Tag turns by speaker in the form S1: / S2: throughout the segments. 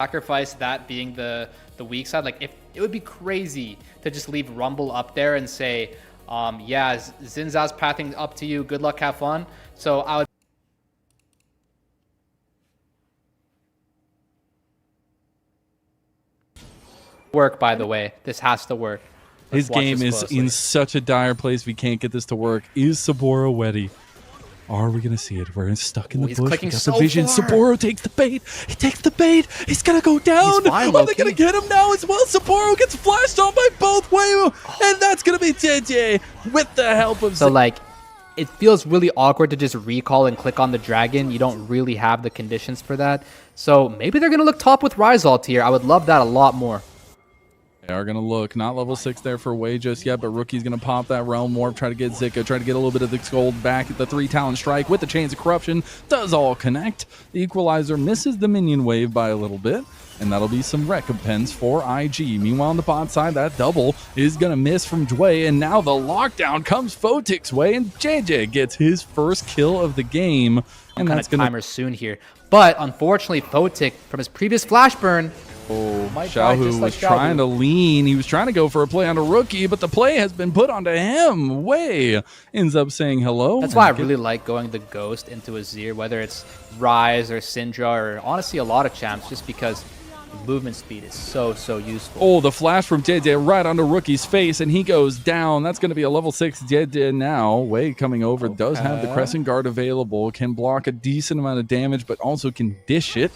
S1: sacrifice that being the weak side. Like, if it would be crazy to just leave Rumble up there and say, yeah, Xin Zhao's pathing up to you, good luck, have fun. So I would work, by the way. This has to work.
S2: His game is in such a dire place. We can't get this to work. Is Saboro ready? Are we going to see it? We're stuck in the bush. We got the vision. Saboro takes the bait. He takes the bait. He's going to go down. Are they going to get him now as well? Saboro gets flashed on by both Weibo. And that's going to be JJ with the help of...
S1: So, like, it feels really awkward to just recall and click on the dragon. You don't really have the conditions for that. So maybe they're going to look top with Rizalt here. I would love that a lot more.
S2: They are going to look. Not level 6 there for Wei just yet, but Rookie's going to pop that Realm Warp, try to get Zika, try to get a little bit of the gold back at the 3 Talon Strike with the Chains of Corruption. Does all connect. The Equalizer misses the minion wave by a little bit, and that'll be some recompense for IG. Meanwhile, on the bot side, that double is going to miss from Dway, and now the lockdown comes Photic's way, and JJ gets his first kill of the game. And that's going to
S1: timer soon here. But unfortunately, Photic, from his previous flash burn,
S2: Xiaohu was trying to lean. He was trying to go for a play on a Rookie, but the play has been put onto him. Wei ends up saying hello.
S1: That's why I really like going the Ghost into Azir, whether it's Ryze or Syndra or honestly a lot of champs, just because movement speed is so useful.
S2: Oh, the flash from JJ right onto Rookie's face, and he goes down. That's going to be a level 6 JJ now. Wei coming over, does have the Crescent Guard available, can block a decent amount of damage, but also can dish it.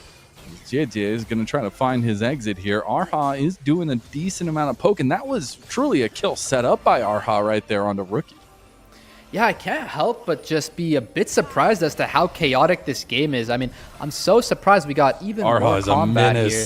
S2: JJ is going to try to find his exit here. Arha is doing a decent amount of poke, and that was truly a kill set up by Arha right there on the Rookie.
S1: Yeah, I can't help but just be a bit surprised as to how chaotic this game is. I mean, I'm so surprised we got even more combat here.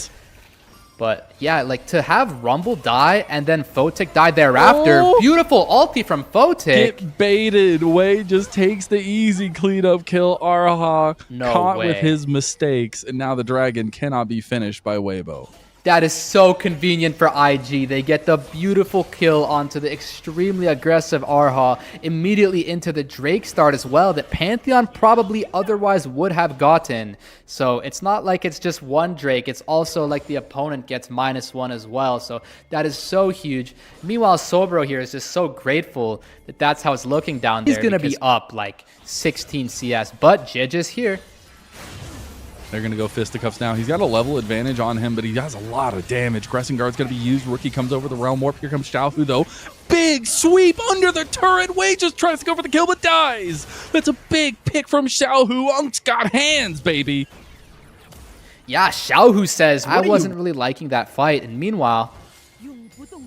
S1: But yeah, like to have Rumble die and then Photic die thereafter. Oh. Beautiful ulti from Photic.
S2: Get baited. Wei just takes the easy cleanup kill. Arha caught with his mistakes, and now the dragon cannot be finished by Weibo.
S1: That is so convenient for IG. They get the beautiful kill onto the extremely aggressive Arha, immediately into the Drake start as well that Pantheon probably otherwise would have gotten. So it's not like it's just one Drake. It's also like the opponent gets -1 as well. So that is so huge. Meanwhile, Saboro here is just so grateful that that's how it's looking down there. He's going to be up like 16 CS, but JJ's here.
S2: They're going to go fisticuffs now. He's got a level advantage on him, but he has a lot of damage. Crescent Guard's going to be used. Rookie comes over the Realm Warp. Here comes Xiaohu, though. Big sweep under the turret. Wei just tries to go for the kill, but dies. That's a big pick from Xiaohu. Unk's got hands, baby.
S1: Yeah, Xiaohu says, I wasn't really liking that fight. And meanwhile...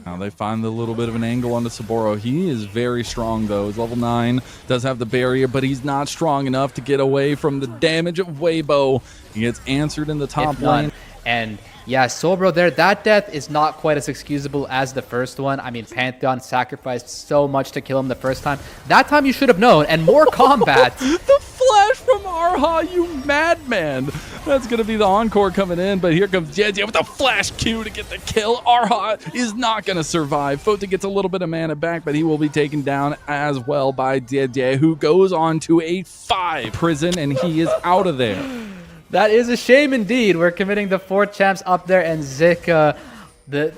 S2: Now they find the little bit of an angle onto Saboro. He is very strong, though. He's level 9, does have the barrier, but he's not strong enough to get away from the damage of Weibo. He gets answered in the top lane.
S1: And yeah, Saboro there, that death is not quite as excusable as the first one. I mean, Pantheon sacrificed so much to kill him the first time. That time you should have known, and more combat.
S2: The flash from Arha, you madman. That's going to be the encore coming in, but here comes JJ with a flash Q to get the kill. Arha is not going to survive. Photic gets a little bit of mana back, but he will be taken down as well by JJ, who goes on to a 5 prison, and he is out of there.
S1: That is a shame indeed. We're committing the 4 champs up there, and Zika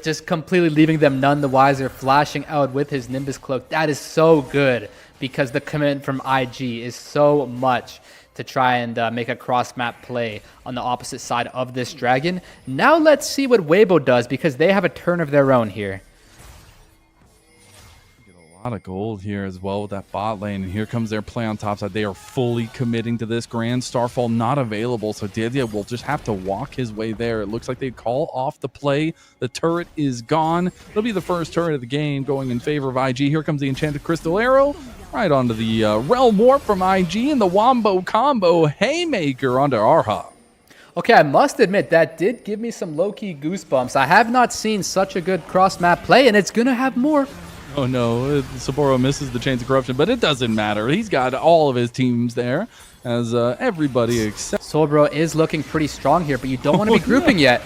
S1: just completely leaving them none the wiser, flashing out with his Nimbus Cloak. That is so good because the commitment from IG is so much to try and make a cross-map play on the opposite side of this dragon. Now let's see what Weibo does because they have a turn of their own here.
S2: A lot of gold here as well with that bot lane, and here comes their play on top side. They are fully committing to this. Grand Starfall not available, so Didia will just have to walk his way there. It looks like they call off the play. The turret is gone. It'll be the first turret of the game going in favor of IG. Here comes the Enchanted Crystal Arrow right onto the Realm Warp from IG, and the Wombo combo Haymaker onto Arha.
S1: Okay, I must admit, that did give me some low-key goosebumps. I have not seen such a good cross-map play, and it's going to have more.
S2: Oh no, Saboro misses the Chains of Corruption, but it doesn't matter. He's got all of his teams there, as everybody except...
S1: Saboro is looking pretty strong here, but you don't want to be grouping yet.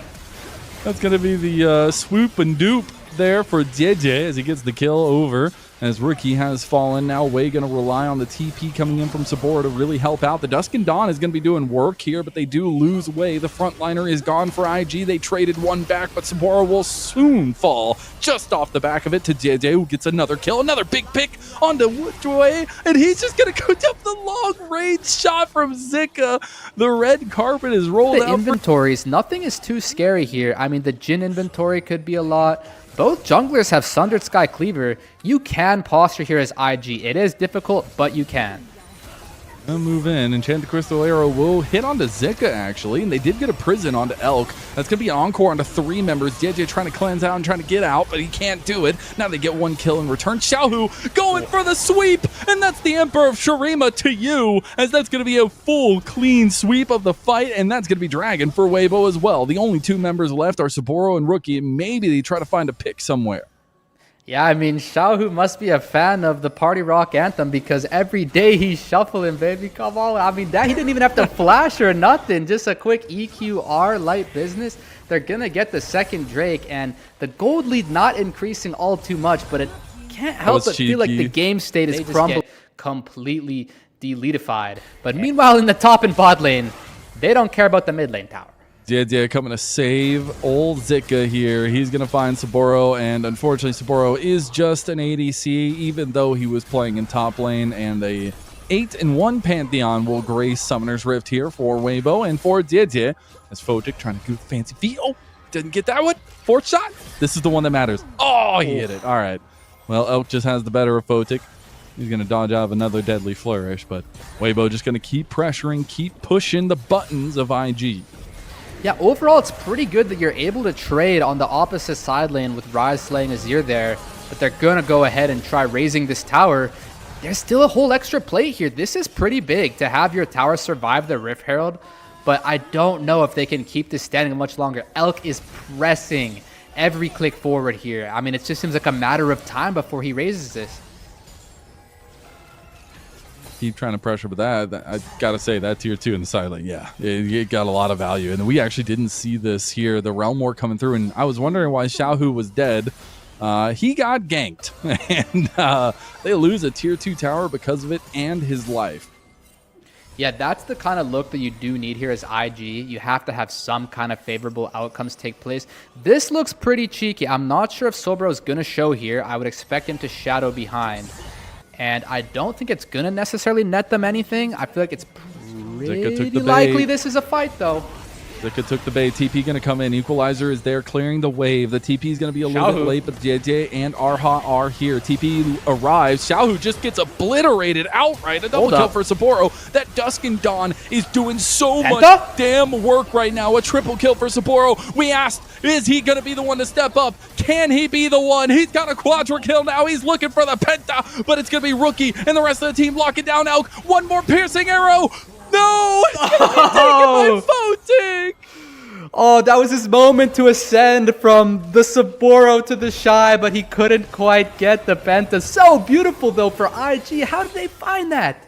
S2: That's going to be the swoop and dupe there for JJ as he gets the kill over as Rookie has fallen. Now Wei going to rely on the TP coming in from Saboro to really help out. The Dusk and Dawn is going to be doing work here, but they do lose Wei. The frontliner is gone for IG. They traded one back, but Saboro will soon fall just off the back of it to JJ, who gets another kill. Another big pick onto Wei, and he's just going to go down the long-range shot from Zika. The red carpet is rolled out.
S1: The inventories, nothing is too scary here. I mean, the Jhin inventory could be a lot. Both junglers have Sundered Sky Cleaver. You can posture here as IG. It is difficult, but you can.
S2: They'll move in. Enchanted Crystal Arrow will hit onto Zika, actually, and they did get a prison onto Elk. That's going to be an encore onto 3 members. JJ trying to cleanse out and trying to get out, but he can't do it. Now they get 1 kill in return. Xiaohu going for the sweep, and that's the Emperor of Shurima to you, as that's going to be a full, clean sweep of the fight, and that's going to be Dragon for Weibo as well. The only 2 members left are Saboro and Rookie, and maybe they try to find a pick somewhere.
S1: Yeah, I mean, Xiaohu must be a fan of the Party Rock Anthem because every day he's shuffling, baby. Come on. I mean, that he didn't even have to flash or nothing. Just a quick EQR light business. They're going to get the second Drake, and the gold lead not increasing all too much, but it can't help but feel like the game state is crumbling, completely deletified. But meanwhile, in the top and bot lane, they don't care about the mid lane tower.
S2: Yeah, coming to save old Zika here. He's going to find Saboro, and unfortunately Saboro is just an ADC, even though he was playing in top lane, and a 8-1 Pantheon will grace Summoner's Rift here for Weibo and for Diedzie, as Photic trying to go fancy feet. Oh, didn't get that one. 4th shot. This is the one that matters. Oh, he hit it. All right. Well, Elk just has the better of Photic. He's going to dodge out of another deadly flourish, but Weibo just going to keep pressuring, keep pushing the buttons of IG.
S1: Yeah, overall, it's pretty good that you're able to trade on the opposite side lane with Ryze slaying Azir there, but they're going to go ahead and try raising this tower. There's still a whole extra play here. This is pretty big to have your tower survive the Rift Herald, but I don't know if they can keep this standing much longer. Elk is pressing every click forward here. I mean, it just seems like a matter of time before he raises this.
S2: Keep trying to pressure, but that I gotta say, that tier 2 in the side lane, yeah, it got a lot of value, and we actually didn't see this here. The Realm War coming through, and I was wondering why Xiaohu was dead. He got ganked, and they lose a tier 2 tower because of it and his life.
S1: Yeah, that's the kind of look that you do need here as IG. You have to have some kind of favorable outcomes take place. This looks pretty cheeky. I'm not sure if Saboro is going to show here. I would expect him to shadow behind. And I don't think it's going to necessarily net them anything. I feel like it's pretty likely this is a fight, though.
S2: Zika took the bait. TP going to come in. Equalizer is there clearing the wave. The TP is going to be a little bit late, but JJ and Arha are here. TP arrives. Xiaohu just gets obliterated outright. A double kill for Saboro. That Dusk and Dawn is doing so much damn work right now. A triple kill for Saboro. We asked, is he going to be the one to step up? Can he be the one? He's got a quadra kill now. He's looking for the penta, but it's going to be Rookie and the rest of the team locking down Elk. One more piercing arrow. No! It's going to be taken by Photic!
S1: Oh, that was his moment to ascend from the Saboro to the Shy, but he couldn't quite get the Penta. So beautiful, though, for IG. How did they find that?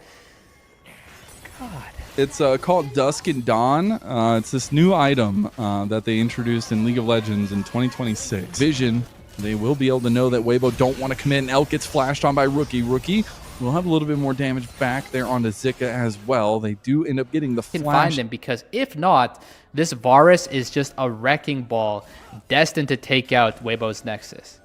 S1: God.
S2: It's called Dusk and Dawn. It's this new item that they introduced in League of Legends in 2026. Vision, they will be able to know that Weibo don't want to commit, and Elk gets flashed on by Rookie. Rookie will have a little bit more damage back there onto Zika as well. They do end up getting the flash.
S1: Can find him, because if not, this Varus is just a wrecking ball destined to take out Weibo's Nexus.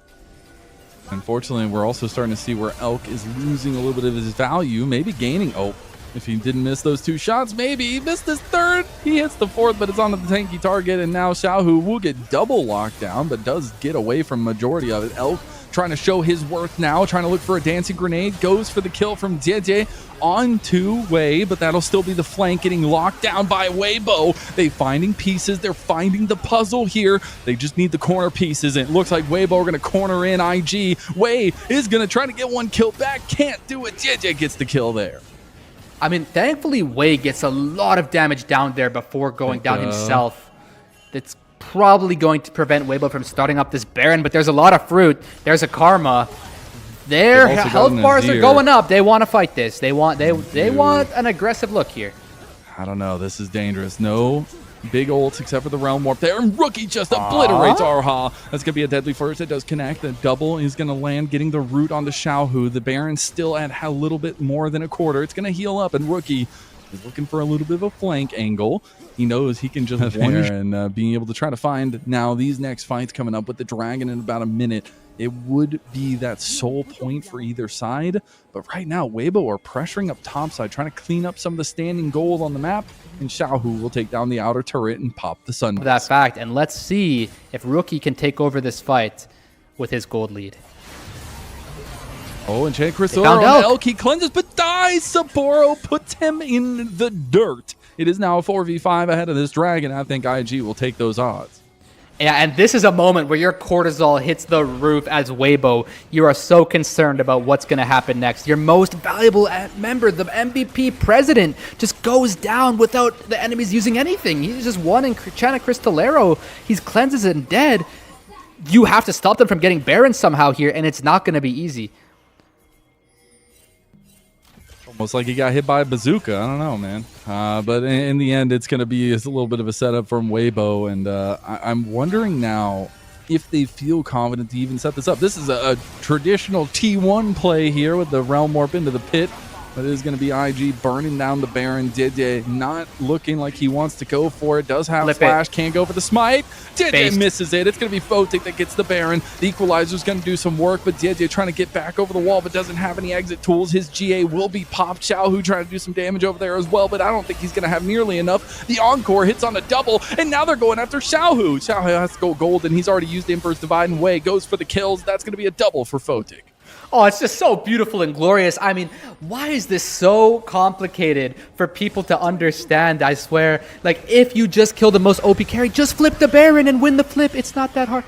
S2: Unfortunately, we're also starting to see where Elk is losing a little bit of his value, maybe gaining. Oh, if he didn't miss those 2 shots, maybe he missed his 3rd. He hits the 4th, but it's onto the tanky target, and now Xiaohu will get double locked down, but does get away from majority of it. Elk trying to show his worth now, trying to look for a dancing grenade, goes for the kill from Diedzie onto Wei, but that'll still be the flank getting locked down by Weibo. They finding pieces, they're finding the puzzle here. They just need the corner pieces, and it looks like Weibo are going to corner in IG. Wei is going to try to get 1 kill back, can't do it. Diedzie gets the kill there.
S1: I mean, thankfully, Wei gets a lot of damage down there before going down himself. That's probably going to prevent Weibo from starting up this Baron, but there's a lot of fruit. There's a Karma. Their health bars are going up. They want to fight this. They want an aggressive look here.
S2: I don't know. This is dangerous. No Big ults except for the Realm Warp there, and Rookie just obliterates Arha. That's going to be a deadly first. It does connect. The double is going to land, getting the root onto Xiaohu. The Baron still at a little bit more than a quarter. It's going to heal up, and Rookie is looking for a little bit of a flank angle. He knows he can just one and being able to try to find now these next fights coming up with the Dragon in about a minute. It would be that sole point for either side. But right now, Weibo are pressuring up topside, trying to clean up some of the standing gold on the map. And Xiaohu will take down the outer turret and pop the sun.
S1: That fact, and let's see if Rookie can take over this fight with his gold lead.
S2: Oh, and Jay Crystal on Elk. He cleanses but dies. Saboro puts him in the dirt. It is now a 4v5 ahead of this Dragon. I think IG will take those odds.
S1: Yeah, and this is a moment where your cortisol hits the roof as Weibo. You are so concerned about what's going to happen next. Your most valuable member, the MVP president, just goes down without the enemies using anything. He's just one in Chana Cristolero. He's cleanses and dead. You have to stop them from getting Baron somehow here, and it's not going to be easy.
S2: Almost like he got hit by a bazooka. I don't know, man. But in the end, it's going to be a little bit of a setup from Weibo. And I'm wondering now if they feel confident to even set this up. This is a traditional T1 play here with the Realm Warp into the pit. But it is going to be IG burning down the Baron. Didye not looking like he wants to go for it. Does have Flash. Can't go for the smite. Didye misses it. It's going to be Photic that gets the Baron. The Equalizer is going to do some work, but Didye trying to get back over the wall, but doesn't have any exit tools. His GA will be popped. Xiaohu trying to do some damage over there as well, but I don't think he's going to have nearly enough. The Encore hits on a double, and now they're going after Xiaohu. Xiaohu has to go gold, and he's already used Emperor's Divide and Way. Goes for the kills. That's going to be a double for Photic.
S1: Oh, it's just so beautiful and glorious. I mean, why is this so complicated for people to understand? I swear. Like, if you just kill the most OP carry, just flip the Baron and win the flip. It's not that hard.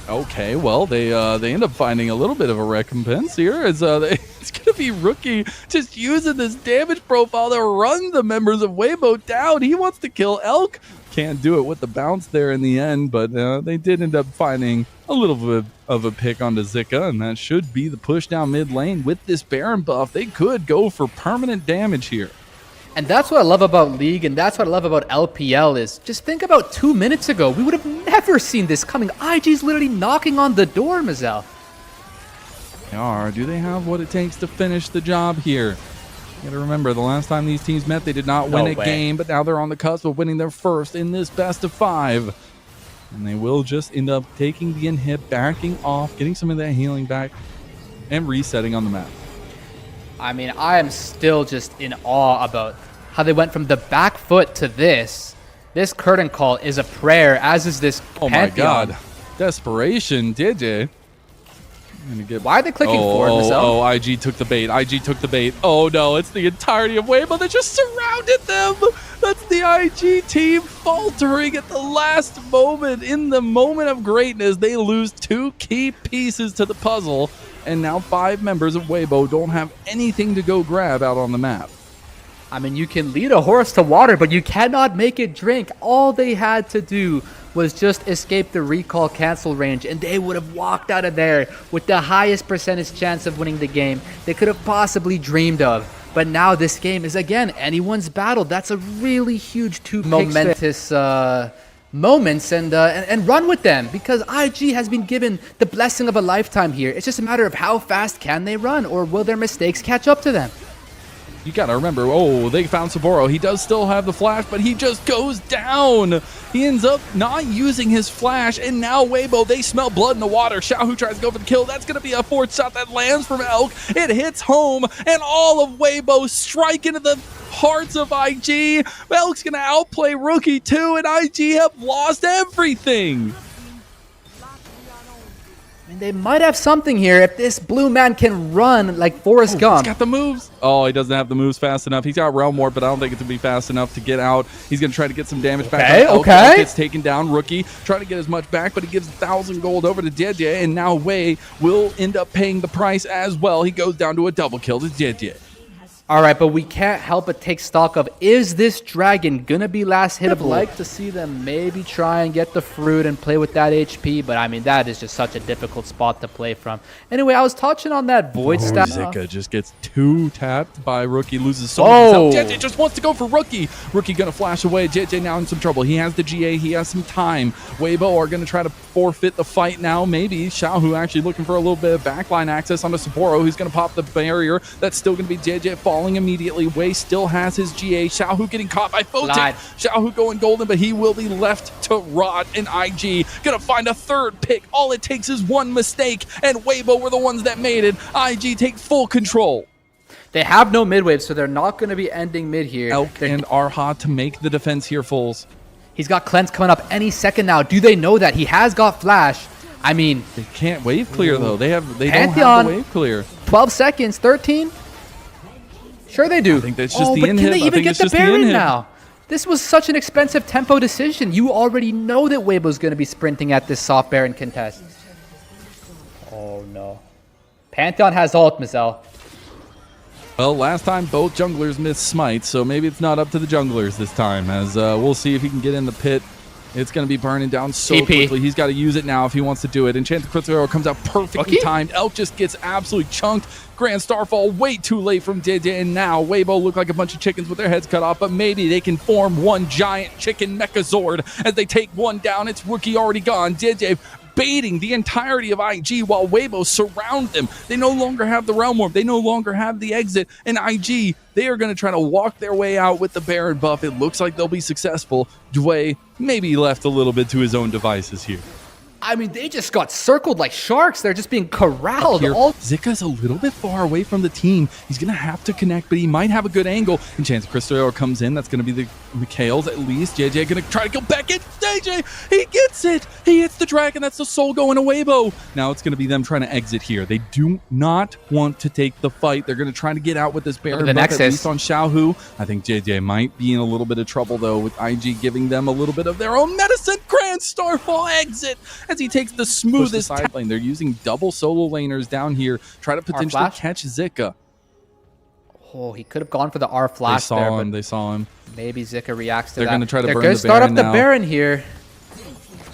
S2: Okay, well, they end up finding a little bit of a recompense here. It's going to be Rookie just using this damage profile to run the members of Weibo down. He wants to kill Elk. Can't do it with the bounce there in the end, but they did end up finding a little bit of a pick onto Zika, and that should be the push down mid lane. With this Baron buff, they could go for permanent damage here.
S1: And that's what I love about League, and that's what I love about LPL is, just think about 2 minutes ago, we would have never seen this coming. IG's literally knocking on the door, Mazel.
S2: They are. Do they have what it takes to finish the job here? You gotta remember, the last time these teams met, they did not win a game, but now they're on the cusp of winning their first in this best of 5. And they will just end up taking the inhib, backing off, getting some of that healing back, and resetting on the map.
S1: I mean, I am still just in awe about how they went from the back foot to this. This curtain call is a prayer, as is this Pantheon.
S2: My God. Desperation, did you?
S1: Why are they clicking forward, Mazel?
S2: Oh, IG took the bait. IG took the bait. Oh, no, it's the entirety of Weibo that just surrounded them. That's the IG team faltering at the last moment. In the moment of greatness, they lose 2 key pieces to the puzzle. And now 5 members of Weibo don't have anything to go grab out on the map.
S1: I mean, you can lead a horse to water, but you cannot make it drink. All they had to do was just escape the recall cancel range, and they would have walked out of there with the highest percentage chance of winning the game they could have possibly dreamed of. But now this game is, again, anyone's battle. That's a really huge 2 momentous moments, and run with them, because IG has been given the blessing of a lifetime here. It's just a matter of how fast can they run, or will their mistakes catch up to them?
S2: You gotta remember, oh, they found Saboro. He does still have the flash, but he just goes down. He ends up not using his flash, and now Weibo, they smell blood in the water. Xiaohu tries to go for the kill. That's gonna be a 4th shot that lands from Elk. It hits home, and all of Weibo strike into the hearts of IG. Elk's gonna outplay Rookie too, and IG have lost everything.
S1: And they might have something here if this blue man can run like Forrest Gump.
S2: He's got the moves. Oh, he doesn't have the moves fast enough. He's got Realm Warp, but I don't think it's going to be fast enough to get out. He's going to try to get some damage back.
S1: Okay.
S2: Elk gets taken down. Rookie trying to get as much back, but he gives 1,000 gold over to Didye, and now Wei will end up paying the price as well. He goes down to a double kill to Didye.
S1: All right, but we can't help but take stock of, is this dragon gonna be last hittable? I'd like to see them maybe try and get the fruit and play with that HP, but I mean, that is just such a difficult spot to play from. Anyway, I was touching on that void staff.
S2: Zika just gets 2-tapped by Rookie, loses so
S1: much.
S2: JJ just wants to go for Rookie. Rookie gonna flash away. JJ now in some trouble. He has the GA, he has some time. Weibo are gonna try to forfeit the fight now. Maybe Xiaohu actually looking for a little bit of backline access onto Saboro, who's gonna pop the barrier. That's still gonna be JJ falling immediately. Wei still has his GA. Xiaohu getting caught by Photic. Xiaohu going golden, but he will be left to rot. And IG gonna find a third pick. All it takes is one mistake, and Weibo were the ones that made it. IG take full control.
S1: They have no mid wave, so they're not going to be ending mid here.
S2: Elk and Arha to make the defense here, Fools.
S1: He's got cleanse coming up any second now. Do they know that he has got flash? I mean,
S2: they can't wave clear though. They don't
S1: Pantheon,
S2: have the wave clear.
S1: 12 seconds, 13. Sure they do.
S2: I think that's just the
S1: but
S2: inhib.
S1: Can they even get the Baron
S2: inhib.
S1: now? This was such an expensive tempo decision. You already know that Weibo's going to be sprinting at this soft Baron contest. Oh no. Pantheon has ult, Mazel.
S2: Well, last time both junglers missed smite, so maybe it's not up to the junglers this time, as we'll see if he can get in the pit. It's going to be burning down so quickly. He's got to use it now if he wants to do it. Enchanted Crystal Arrow comes out perfectly timed. Elk just gets absolutely chunked. Grand Starfall way too late from JJ, and now Weibo look like a bunch of chickens with their heads cut off, but maybe they can form one giant chicken Mechazord as they take one down. It's Rookie already gone. JJ baiting the entirety of IG while Weibo surround them. They no longer have the Realm Warp. They no longer have the exit. And IG, they are going to try to walk their way out with the Baron buff. It looks like they'll be successful. Dway maybe left a little bit to his own devices here.
S1: I mean, they just got circled like sharks. They're just being corralled.
S2: Zika's a little bit far away from the team. He's going to have to connect, but he might have a good angle. And Chance Crystal Arrow comes in. That's going to be the Mikhail's at least. JJ going to try to go back in. JJ, he gets it. He hits the dragon. That's the soul going to Weibo. Now it's going to be them trying to exit here. They do not want to take the fight. They're going to try to get out with this Baron buff, at least on Xiaohu. I think JJ might be in a little bit of trouble, though, with IG giving them a little bit of their own medicine. Grand Starfall exit as he takes the smoothest side lane. They're using double solo laners down here. Try to potentially catch Zika.
S1: Oh, he could have gone for the R flash there.
S2: They saw him.
S1: Maybe Zika reacts to
S2: that. They're going to try to burn the Baron.
S1: They're going to start up the Baron here.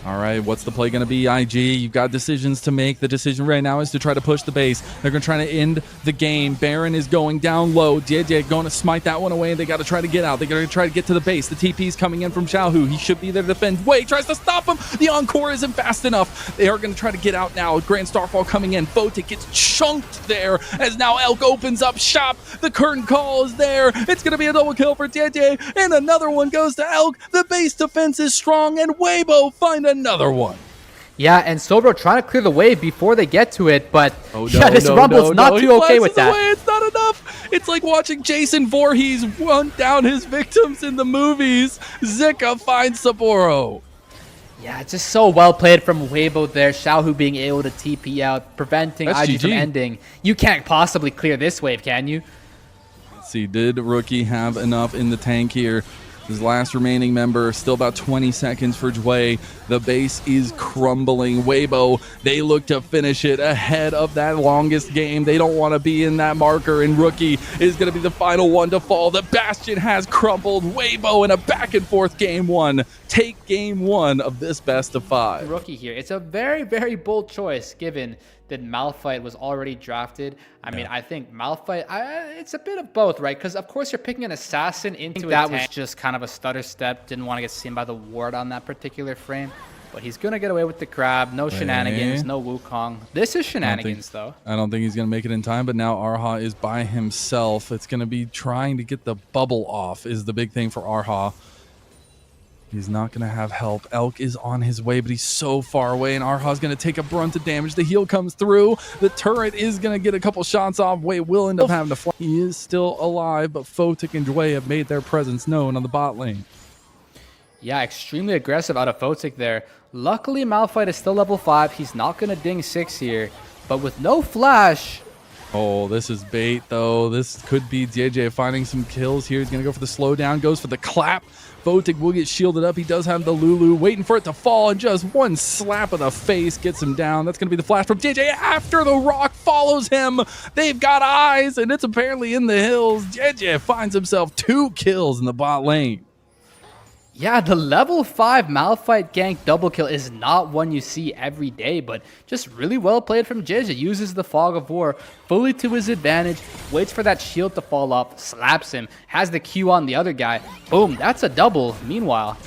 S2: All right, what's the play going to be, IG? You've got decisions to make. The decision right now is to try to push the base. They're going to try to end the game. Baron is going down low. JJ going to smite that one away. They got to try to get out. They got to try to get to the base. The TP is coming in from Xiaohu. He should be there to defend. Wei tries to stop him. The Encore isn't fast enough. They are going to try to get out now. Grand Starfall coming in. Photic gets chunked there as now Elk opens up shop. The curtain call is there. It's going to be a double kill for JJ, and another one goes to Elk. The base defense is strong, and Weibo find another one.
S1: Yeah, and Saboro trying to clear the wave before they get to it, but this Rumble's not too okay with that.
S2: It's not enough. It's like watching Jason Voorhees hunt down his victims in the movies. Zika finds Saboro.
S1: Yeah, it's just so well played from Weibo there. Xiaohu being able to TP out, preventing IG from ending. You can't possibly clear this wave, can you?
S2: Let's see, did Rookie have enough in the tank here? His last remaining member, still about 20 seconds for Dway. The base is crumbling. Weibo, they look to finish it ahead of that longest game. They don't want to be in that marker, and Rookie is going to be the final one to fall. The Bastion has crumbled. Weibo in a back-and-forth game one. Take game one of this best of 5.
S1: Rookie here. It's a very, very bold choice given that Malphite was already drafted. I mean, I think Malphite, it's a bit of both, right? Because, of course, you're picking an assassin into a tank. That was just kind of a stutter step. Didn't want to get seen by the ward on that particular frame. But he's going to get away with the grab. No shenanigans, no Wukong. This is shenanigans, though.
S2: I don't think he's going to make it in time, but now Arha is by himself. It's going to be trying to get the bubble off is the big thing for Arha. He's not going to have help. Elk is on his way, but he's so far away, and Arha's going to take a brunt of damage. The heal comes through. The turret is going to get a couple shots off. Wei will end up having to fly. He is still alive, but Photic and Dway have made their presence known on the bot lane.
S1: Yeah, extremely aggressive out of Photic there. Luckily, Malphite is still level 5. He's not going to ding 6 here. But with no flash,
S2: Oh, this is bait, though. This could be JJ finding some kills here. He's going to go for the slowdown, goes for the clap. Photic will get shielded up. He does have the Lulu waiting for it to fall, and just one slap of the face gets him down. That's going to be the flash from JJ after the rock follows him. They've got eyes, and it's apparently in the hills. JJ finds himself 2 kills in the bot lane.
S1: Yeah, the level 5 Malphite gank double kill is not one you see every day, but just really well played from JJ. Uses the Fog of War fully to his advantage, waits for that shield to fall off, slaps him, has the Q on the other guy. Boom, that's a double. Meanwhile,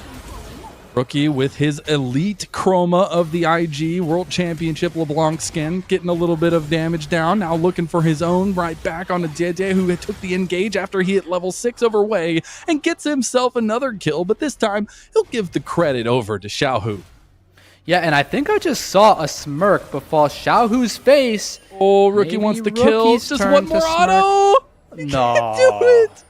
S2: Rookie with his elite chroma of the IG World Championship LeBlanc skin, getting a little bit of damage down. Now looking for his own right back on the JJ, who took the engage after he hit level 6 over Wei and gets himself another kill, but this time he'll give the credit over to Xiaohu.
S1: yeah, and I think I just saw a smirk befall Xiaohu's face.
S2: Oh, Rookie
S1: Maybe
S2: wants the kill.
S1: Rookie's
S2: Just
S1: turn
S2: one
S1: to
S2: more
S1: smirk.
S2: auto. He
S1: No.
S2: can't do it.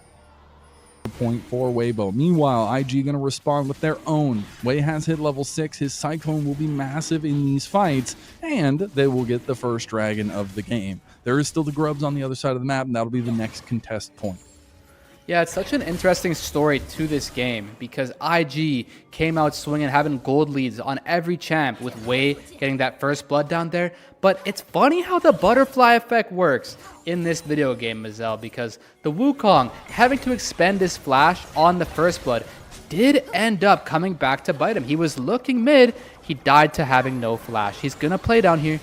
S2: Point for Weibo. Meanwhile, IG going to respond with their own. Wei has hit level 6. His Cyclone will be massive in these fights, and they will get the first dragon of the game. There is still the Grubs on the other side of the map, and that'll be the next contest point.
S1: Yeah, it's such an interesting story to this game because IG came out swinging, having gold leads on every champ with Wei getting that first blood down there. But it's funny how the butterfly effect works in this video game, Mazel, because the Wukong having to expend this flash on the first blood did end up coming back to bite him. He was looking mid, he died to having no flash. He's gonna play down here.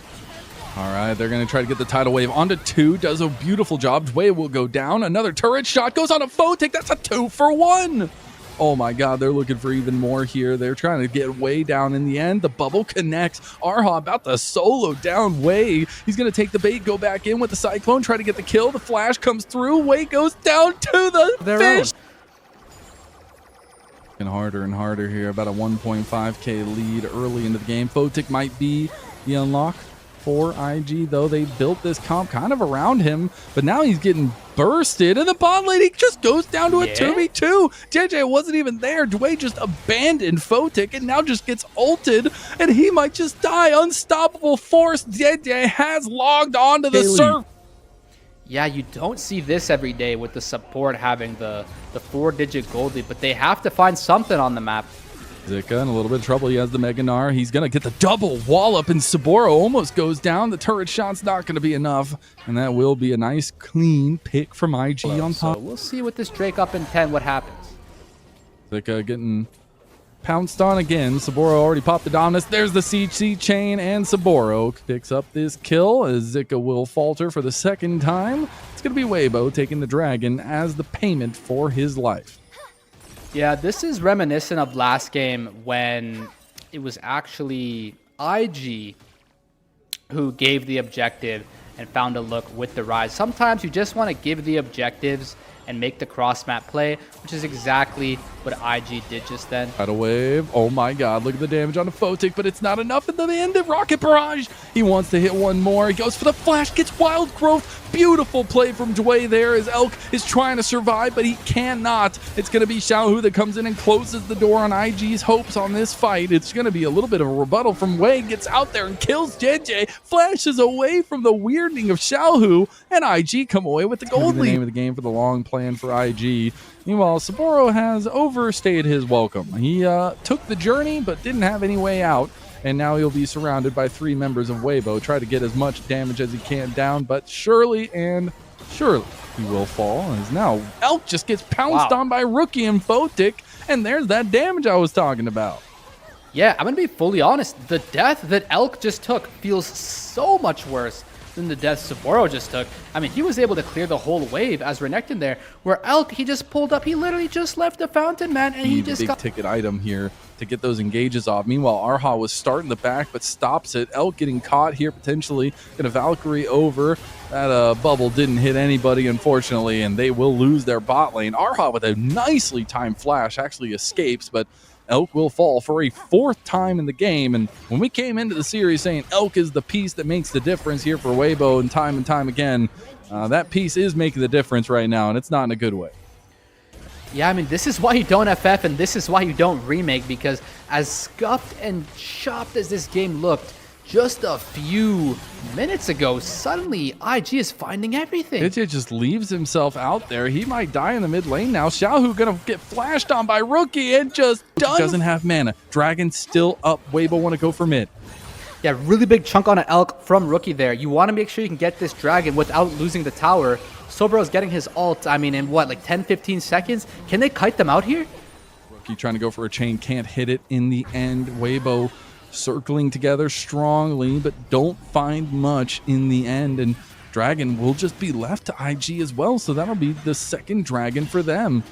S2: All right, they're going to try to get the tidal wave onto 2. Does a beautiful job. Wei will go down. Another turret shot goes on a Photic. That's a 2-for-1. Oh my god, they're looking for even more here. They're trying to get Wei down in the end. The bubble connects. Arha about to solo down Wei. He's going to take the bait, go back in with the Cyclone, try to get the kill. The flash comes through. Wei goes down to the fish. And harder here. About a 1.5k lead early into the game. Photic might be the unlock for IG, though. They built this comp kind of around him, but now he's getting bursted, and the bot lane just goes down to a 2v2. JJ wasn't even there. Wei just abandoned Photic and now just gets ulted, and he might just die. Unstoppable force. JJ has logged onto the surf.
S1: Yeah, you don't see this every day with the support having the 4-digit gold lead, but they have to find something on the map.
S2: Zika in a little bit of trouble. He has the Mega Gnar. He's going to get the double wallop, and Saboro almost goes down. The turret shot's not going to be enough, and that will be a nice, clean pick from IG on top.
S1: So we'll see with this Drake up in 10 what happens.
S2: Zika getting pounced on again. Saboro already popped the Dominus. There's the CC chain, and Saboro picks up this kill as Zika will falter for the second time. It's going to be Weibo taking the dragon as the payment for his life.
S1: Yeah, this is reminiscent of last game when it was actually IG who gave the objective and found a look with the Rise. Sometimes you just want to give the objectives and make the cross-map play, which is exactly what IG did just then.
S2: Tidal wave. Oh my god, look at the damage on the Photic, but it's not enough at the end of Rocket Barrage. He wants to hit one more. He goes for the flash, gets Wild Growth. Beautiful play from Dway there as Elk is trying to survive, but he cannot. It's going to be Xiaohu that comes in and closes the door on IG's hopes on this fight. It's going to be a little bit of a rebuttal from Wei. Gets out there and kills JJ. Flashes away from the weirding of Xiaohu, and IG come away with the gold lead. The name of the game for the long plan for IG. Meanwhile, Saboro has overstayed his welcome. He took the journey, but didn't have any way out. And now he'll be surrounded by 3 members of Weibo. Try to get as much damage as he can down, but surely and surely he will fall. As now Elk just gets pounced on by Rookie and Photic, and there's that damage I was talking about.
S1: Yeah, I'm going to be fully honest. The death that Elk just took feels so much worse than the death Saboro just took. I mean, he was able to clear the whole wave as Renekton there, where Elk, he just pulled up. He literally just left the fountain, man, and he just got...
S2: big ticket item here to get those engages off. Meanwhile, Arha was starting the back, but stops it. Elk getting caught here, potentially. Gonna Valkyrie over. That bubble didn't hit anybody, unfortunately, and they will lose their bot lane. Arha with a nicely timed flash actually escapes, but Elk will fall for a 4th time in the game. And when we came into the series saying Elk is the piece that makes the difference here for Weibo and time again, that piece is making the difference right now, and it's not in a good way.
S1: Yeah, I mean, this is why you don't FF and this is why you don't remake, because as scuffed and chopped as this game looked, just a few minutes ago, suddenly IG is finding everything.
S2: JJ just leaves himself out there. He might die in the mid lane now. Xiaohu gonna get flashed on by Rookie and just doesn't have mana. Dragon still up. Weibo want to go for mid.
S1: Yeah, really big chunk on an Elk from Rookie there. You want to make sure you can get this Dragon without losing the tower. Saboro's getting his ult, I mean, in what, like 10-15 seconds? Can they kite them out here?
S2: Rookie trying to go for a chain, can't hit it in the end. Weibo circling together strongly, but don't find much in the end. And Dragon will just be left to IG as well, so that'll be the second Dragon for them.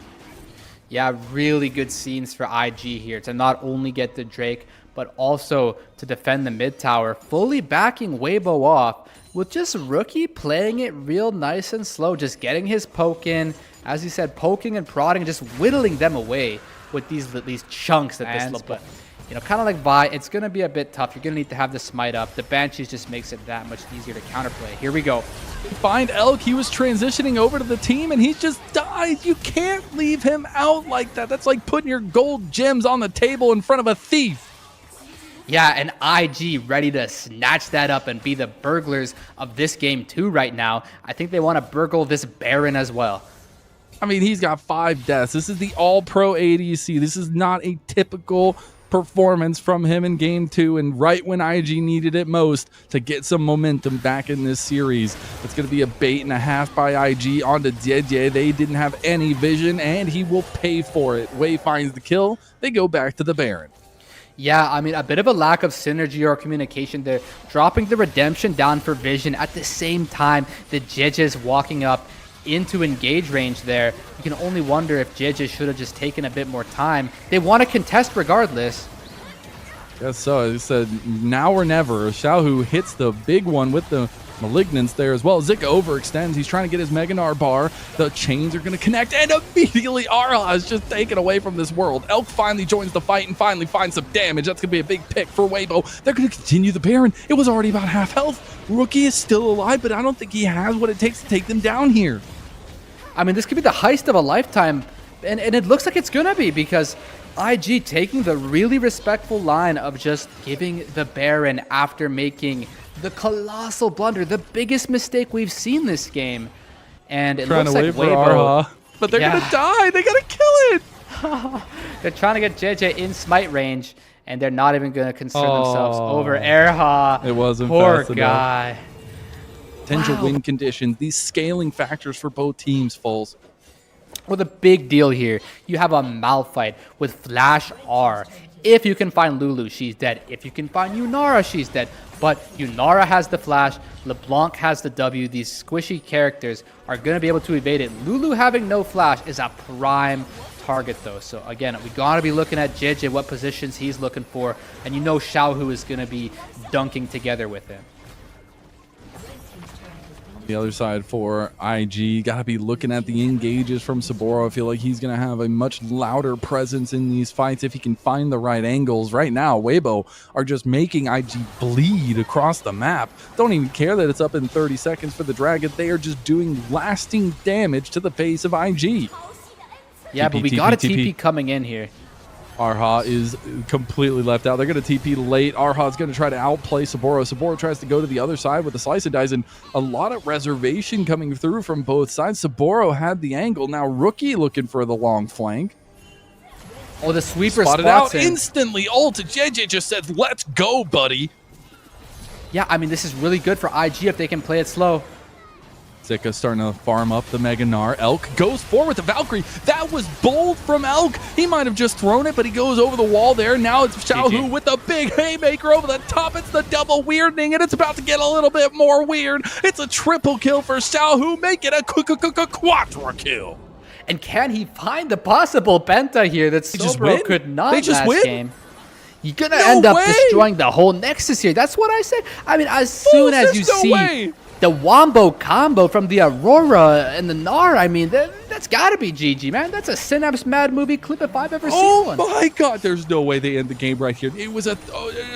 S1: Yeah, really good scenes for IG here to not only get the Drake, but also to defend the mid tower, fully backing Weibo off, with just Rookie playing it real nice and slow, just getting his poke in, as he said, poking and prodding, just whittling them away with these chunks that this look. But you know, kind of like Vi, it's gonna be a bit tough. You're gonna need to have the smite up. The Banshees just makes it that much easier to counterplay. Here we go.
S2: Find Elk. He was transitioning over to the team and he just died. You can't leave him out like that. That's like putting your gold gems on the table in front of a thief.
S1: Yeah, and IG ready to snatch that up and be the burglars of this game too right now. I think they want to burgle this Baron as well.
S2: I mean, he's got 5 deaths. This is the all-pro ADC. This is not a typical performance from him in game 2, and right when IG needed it most to get some momentum back in this series. It's going to be a bait and a half by IG onto JJ. They didn't have any vision, and he will pay for it. Wei finds the kill. They go back to the Baron.
S1: Yeah, I mean, a bit of a lack of synergy or communication there. Dropping the Redemption down for Vision at the same time the JJ's walking up into engage range there. You can only wonder if JJ should have just taken a bit more time. They want to contest regardless.
S2: Yes, so as I said, now or never. Xiaohu hits the big one with the Malignance there as well. Zika overextends. He's trying to get his Meganar bar. The chains are going to connect, and immediately Arha is just taken away from this world. Elk finally joins the fight and finally finds some damage. That's going to be a big pick for Weibo. They're going to continue the Baron. It was already about half health. Rookie is still alive, but I don't think he has what it takes to take them down here.
S1: I mean, this could be the heist of a lifetime, and it looks like it's going to be, because IG taking the really respectful line of just giving the Baron after making the colossal blunder, the biggest mistake we've seen this game. And it looks like Weibo,
S2: but they're gonna die. They gotta kill it.
S1: They're trying to get JJ in smite range, and they're not even gonna concern themselves over Erha.
S2: It wasn't
S1: poor
S2: fast
S1: guy.
S2: enough. Potential win conditions. These scaling factors for both teams, Foles.
S1: Well, the big deal here, you have a Malphite with Flash R. If you can find Lulu, she's dead. If you can find Yunara, she's dead. But Yunara has the Flash, LeBlanc has the W. These squishy characters are going to be able to evade it. Lulu having no Flash is a prime target, though. So, again, we got to be looking at JJ, what positions he's looking for. And you know Xiaohu is going to be dunking together with him.
S2: The other side for IG, got to be looking at the engages from Saboro. I feel like he's going to have a much louder presence in these fights if he can find the right angles. Right now, Weibo are just making IG bleed across the map. Don't even care that it's up in 30 seconds for the Dragon. They are just doing lasting damage to the face of IG.
S1: Yeah, but we got a TP coming in here.
S2: Arha is completely left out. They're going to TP late. Arha is going to try to outplay Saboro. Saboro tries to go to the other side with the slice and dice, and a lot of reservation coming through from both sides. Saboro had the angle. Now Rookie looking for the long flank.
S1: Oh, the sweeper
S2: spotted
S1: spots
S2: out
S1: him.
S2: Instantly. Ult. JJ just said, "Let's go, buddy."
S1: Yeah, I mean, this is really good for IG if they can play it slow.
S2: Zika starting to farm up the Meganar. Elk goes forward with the Valkyrie. That was bold from Elk. He might have just thrown it, but he goes over the wall there. Now it's Xiaohu with the big haymaker over the top. It's the double weirding, and it's about to get a little bit more weird. It's a triple kill for Xiaohu, making a quadra kill.
S1: And can he find the possible penta here that Saboro could not last game? You're going to end up destroying the whole Nexus here. That's what I said. I mean, as soon as you see the Wombo combo from the Aurora and the Gnar, I mean, that's got to be GG, man. That's a Synapse Mad movie clip if I've ever seen one.
S2: Oh my God, there's no way they end the game right here. It was a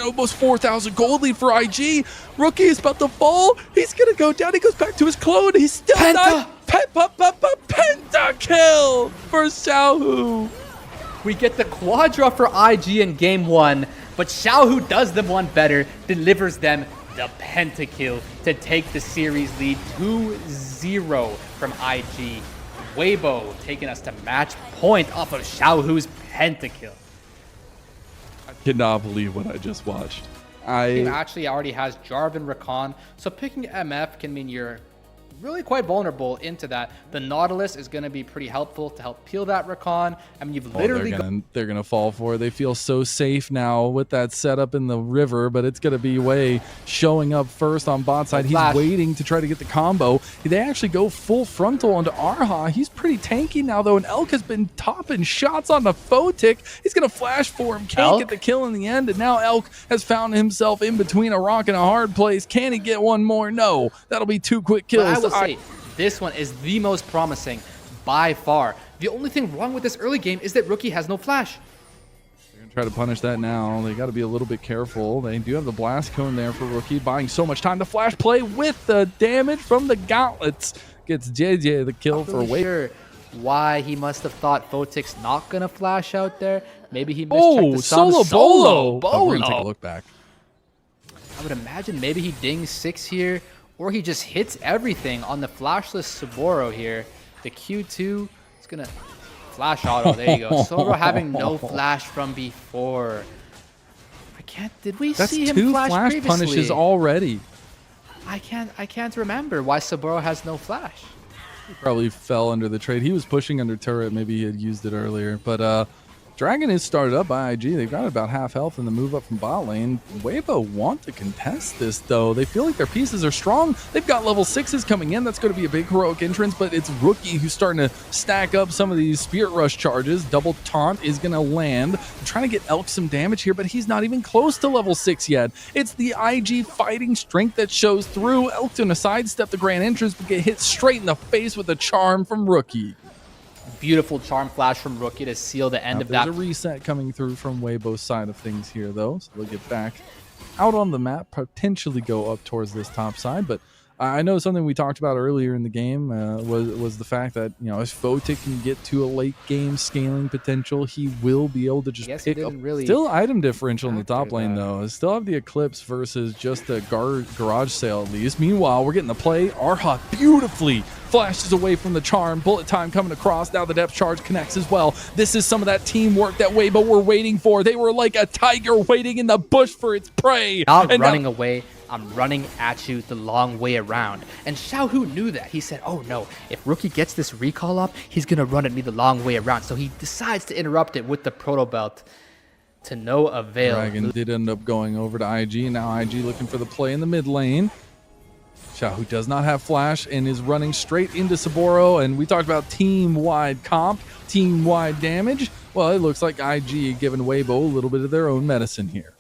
S2: almost 4,000 gold lead for IG. Rookie is about to fall. He's going to go down. He goes back to his clone. He's still not. Penta kill for Xiaohu.
S1: We get the quadra for IG in game 1, But Xiaohu does them one better, delivers them the pentakill to take the series lead 2-0 from IG. Weibo taking us to match point off of Xiaohu's pentakill.
S2: I cannot believe what I just watched.
S1: The team actually already has Jarvan Rakan, so picking MF can mean you're really quite vulnerable into that. The Nautilus is going to be pretty helpful to help peel that Rakan. I mean, you've literally
S2: they're gonna fall for it. They feel so safe now with that setup in the river, but it's gonna be Wei showing up first on bot side. He's waiting to try to get the combo. They actually go full frontal onto Arha. He's pretty tanky now though, and Elk has been topping shots on the Photic. He's gonna flash for him, can't get the kill in the end, and now Elk has found himself in between a rock and a hard place. Can he get one more? No, that'll be 2 quick kills.
S1: Say, this one is the most promising by far. The only thing wrong with this early game is that Rookie has no flash.
S2: They're gonna try to punish that now. They got to be a little bit careful. They do have the blast cone there for Rookie, buying so much time. The flash play with the damage from the gauntlets gets JJ the kill for Weibo.
S1: Sure why he must have thought Photic's not gonna flash out there. Maybe he mischecked the
S2: solo
S1: Bolo.
S2: Oh, we're gonna take a look back.
S1: I would imagine maybe he dings 6 here, or he just hits everything on the flashless Saboro here. The Q2 is going to flash auto. There you go. Saboro having no flash from before. Did we see him
S2: two
S1: flash
S2: flash
S1: previously?
S2: punishes already.
S1: I can't remember why Saboro has no flash.
S2: He probably fell under the trade. He was pushing under turret. Maybe he had used it earlier. But Dragon is started up by IG. They've got about half health in the move up from bot lane. Weibo want to contest this, though. They feel like their pieces are strong. They've got level 6s coming in. That's going to be a big heroic entrance, but it's Rookie who's starting to stack up some of these Spirit Rush charges. Double taunt is going to land. I'm trying to get Elk some damage here, but he's not even close to level 6 yet. It's the IG fighting strength that shows through. Elk doing a sidestep the grand entrance, but get hit straight in the face with a charm from Rookie.
S1: Beautiful charm flash from Rookie to seal the end of that.
S2: There's a reset coming through from Weibo's side of things here, though, so they'll get back out on the map, potentially go up towards this top side. But I know something we talked about earlier in the game was the fact that, you know, if Photic can get to a late game scaling potential, he will be able to just pick up. Still item differential in the top lane, though. Still have the Eclipse versus just the garage sale at least. Meanwhile, we're getting the play. Arha beautifully flashes away from the charm. Bullet time coming across. Now the depth charge connects as well. This is some of that teamwork that Weibo were waiting for. They were like a tiger waiting in the bush for its prey.
S1: Not running away. I'm running at you the long way around. And Xiaohu knew that. He said, oh no, if Rookie gets this recall up, he's going to run at me the long way around. So he decides to interrupt it with the Proto Belt to no avail.
S2: Dragon did end up going over to IG. Now IG looking for the play in the mid lane. Xiaohu does not have flash and is running straight into Saboro. And we talked about team-wide comp, team-wide damage. Well, it looks like IG giving Weibo a little bit of their own medicine here.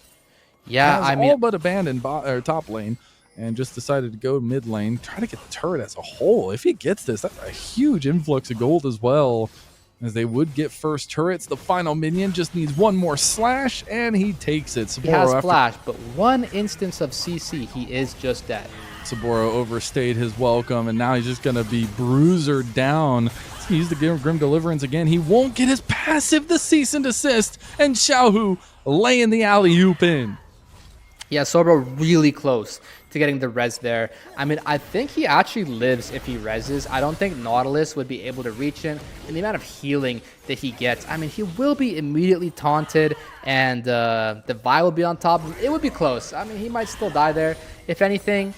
S1: Yeah, I mean,
S2: all but abandoned top lane and just decided to go mid lane, try to get the turret as a whole. If he gets this, that's a huge influx of gold as well, as they would get first turrets. The final minion just needs one more slash, and he takes it. Saboro
S1: he has flash, but one instance of CC, he is just dead.
S2: Saboro overstayed his welcome, and now he's just going to be bruiser down. He's used the Grim Deliverance again. He won't get his passive, the cease and desist, and Xiaohu laying the alley-oop in.
S1: Yeah, Saboro really close to getting the res there. I mean, I think he actually lives if he reses. I don't think Nautilus would be able to reach him. And the amount of healing that he gets, I mean, he will be immediately taunted, and the Vi will be on top. It would be close. I mean, he might still die there. If anything,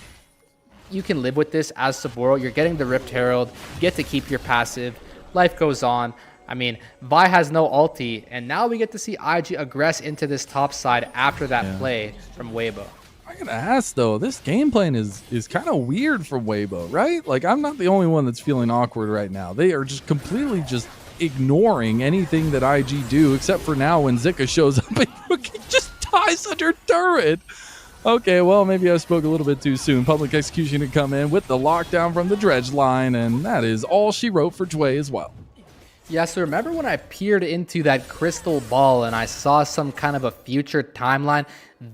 S1: you can live with this as Saboro. You're getting the Rift Herald. You get to keep your passive. Life goes on. I mean, Vi has no ulti, and now we get to see IG aggress into this top side after that play from Weibo.
S2: I gotta ask though, this game plan is kind of weird from Weibo, right? Like, I'm not the only one that's feeling awkward right now. They are just completely just ignoring anything that IG do, except for now when Zika shows up and Rookie just dies under turret. Okay, well, maybe I spoke a little bit too soon. Public execution to come in with the lockdown from the dredge line, and that is all she wrote for Dway as well.
S1: Yeah, so remember when I peered into that crystal ball and I saw some kind of a future timeline?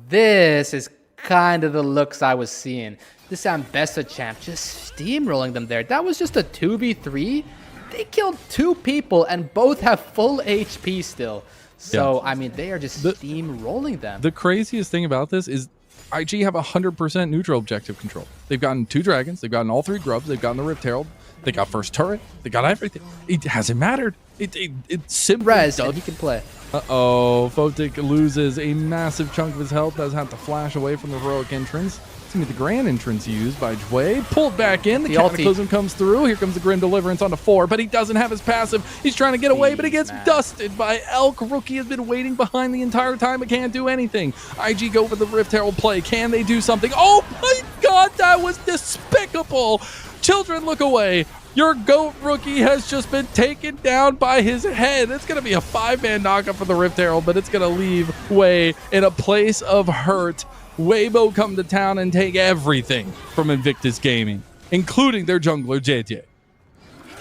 S1: This is kind of the looks I was seeing. This Ambessa champ just steamrolling them there. That was just a 2v3. They killed 2 people and both have full HP still. So, I mean, they are just steamrolling them.
S2: The craziest thing about this is IG have 100% neutral objective control. They've gotten 2 dragons, they've gotten all 3 grubs, they've gotten the Rift Herald, they got first turret, they got everything. It hasn't mattered. It simply
S1: Rez, and he can play.
S2: Uh-oh, Photic loses a massive chunk of his health, does have to flash away from the heroic entrance. It's going to be the grand entrance used by Jway. Pulled back in, the Cataclysm comes through. Here comes the Grim Deliverance onto 4, but he doesn't have his passive. He's trying to get away, but he gets dusted by Elk. Rookie has been waiting behind the entire time, but can't do anything. IG go for the Rift Herald play. Can they do something? Oh my god, that was despicable! Children, look away. Your GOAT rookie has just been taken down by his head. It's going to be a 5-man knockup for the Rift Herald, but it's going to leave Way in a place of hurt. Weibo come to town and take everything from Invictus Gaming, including their jungler, JJ.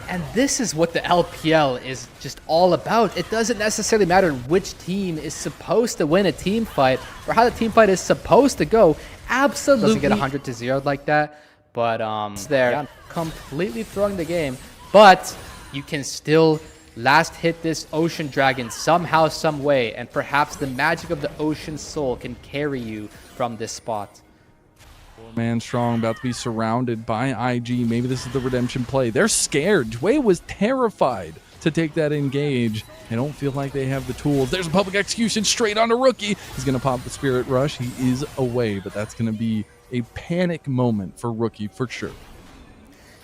S1: And this is what the LPL is just all about. It doesn't necessarily matter which team is supposed to win a team fight or how the team fight is supposed to go. Absolutely. Doesn't get 100 to 0 like that. But they're completely throwing the game. But you can still last hit this Ocean Dragon somehow, some way. And perhaps the magic of the Ocean Soul can carry you from this spot.
S2: 4-man strong, about to be surrounded by IG. Maybe this is the redemption play. They're scared. Jway was terrified to take that engage. They don't feel like they have the tools. There's a public execution straight on a rookie. He's going to pop the Spirit Rush. He is away, but that's going to be a panic moment for rookie for sure.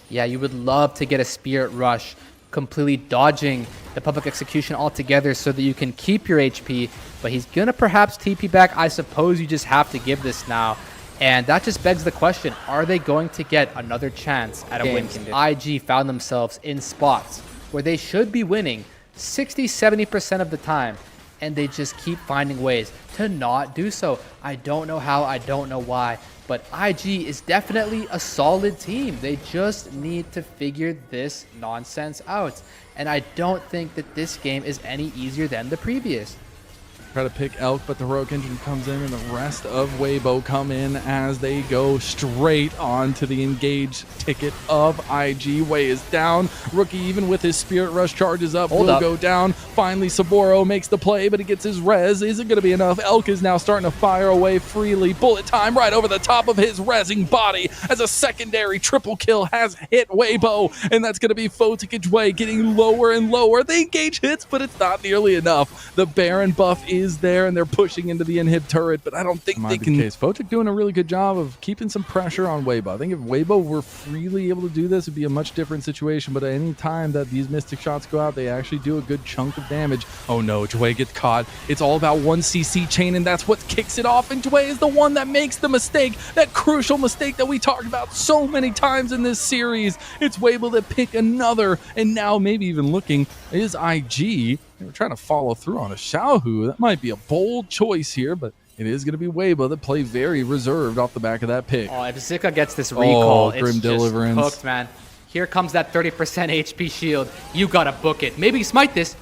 S1: Yeah, you would love to get a Spirit Rush, completely dodging the public execution altogether so that you can keep your HP, but he's going to perhaps TP back. I suppose you just have to give this now. And that just begs the question, are they going to get another chance at a win condition? IG found themselves in spots where they should be winning 60-70% of the time, and they just keep finding ways to not do so. I don't know how, I don't know why, but IG is definitely a solid team. They just need to figure this nonsense out. And I don't think that this game is any easier than the previous.
S2: Try to pick Elk, but the heroic engine comes in, and the rest of Weibo come in as they go straight on to the engaged ticket of IG. Way is down. Rookie, even with his Spirit Rush, charges up. Will go down. Finally, Saboro makes the play, but he gets his res. Isn't going to be enough. Elk is now starting to fire away freely. Bullet time right over the top of his rezzing body as a secondary triple kill has hit Weibo, and that's going to be Photic and Jway getting lower and lower. The engage hits, but it's not nearly enough. The Baron buff is there, and they're pushing into the inhib turret, but I don't think they can. Photic doing a really good job of keeping some pressure on Weibo. I think if Weibo were freely able to do this, it'd be a much different situation, but at any time that these Mystic shots go out, they actually do a good chunk of damage. Oh no, Jway gets caught. It's all about 1cc chain, and that's what kicks it off, and Jway is the one that makes the mistake, that crucial mistake that we talked about so many times in this series. It's Weibo that pick another, and now maybe even looking is IG. They were trying to follow through on a Xiaohu. That might be a bold choice here, but it is going to be Weibo that play very reserved off the back of that pick.
S1: Oh, if Zika gets this recall, it's
S2: Grim Deliverance.
S1: Just hooked, man. Here comes that 30% HP shield. You got to book it. Maybe smite this.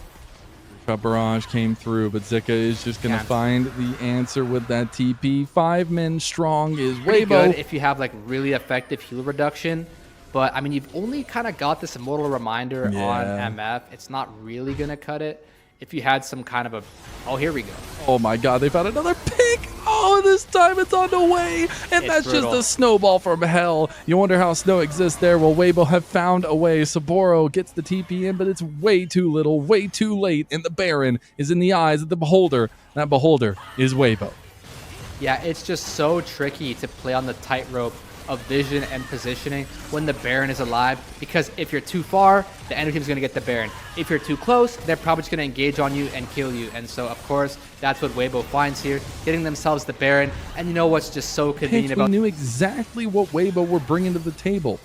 S2: Barrage came through, but Zika is just going to find the answer with that TP. 5 men strong is
S1: Weibo.
S2: Weibo.
S1: If you have like really effective heal reduction, but I mean, you've only kind of got this immortal reminder on MF. It's not really going to cut it. If you had some kind of a... Oh, here we go.
S2: Oh my god, they found another pick! Oh, this time it's on the way! And that's brutal. Just a snowball from hell. You wonder how snow exists there. Well, Weibo have found a way. Saboro gets the TP in, but it's way too little, way too late, and the Baron is in the eyes of the Beholder. That Beholder is Weibo.
S1: Yeah, it's just so tricky to play on the tightrope of vision and positioning when the Baron is alive, because if you're too far, the enemy team is going to get the Baron. If you're too close, they're probably just going to engage on you and kill you. And so, of course, that's what Weibo finds here, getting themselves the Baron. And you know what's just so convenient about...
S2: We knew exactly what Weibo were bringing to the table.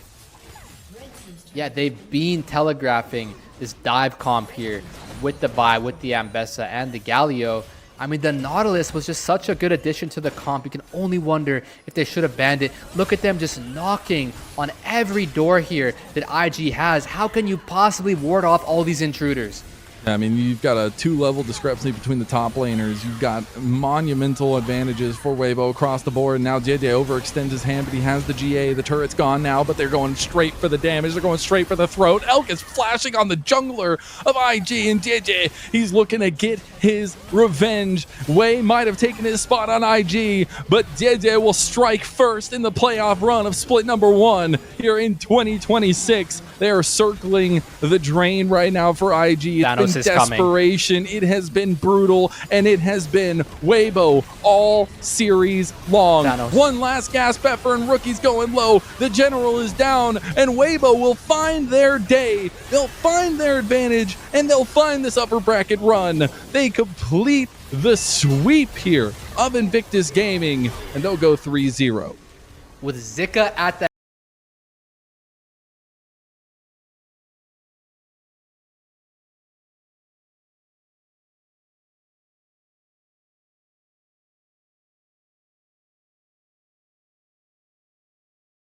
S1: Yeah, they've been telegraphing this dive comp here with the Vi, with the Ambessa, and the Galio. I mean, the Nautilus was just such a good addition to the comp. You can only wonder if they should have banned it. Look at them just knocking on every door here that IG has. How can you possibly ward off all these intruders?
S2: I mean, you've got a 2-level discrepancy between the top laners. You've got monumental advantages for Weibo across the board. Now JJ overextends his hand, but he has the GA. The turret's gone now, but they're going straight for the damage. They're going straight for the throat. Elk is flashing on the jungler of IG, and JJ, he's looking to get his revenge. Wei might have taken his spot on IG, but JJ will strike first in the playoff run of split number 1 here in 2026. They are circling the drain right now for IG. It's been desperation. It has been brutal, and it has been Weibo all series long. One last gasp effort, and Rookie's going low. The general is down, and Weibo will find their day. They'll find their advantage, and they'll find this upper bracket run. They complete the sweep here of Invictus Gaming, and they'll go 3-0.
S1: With Zika at the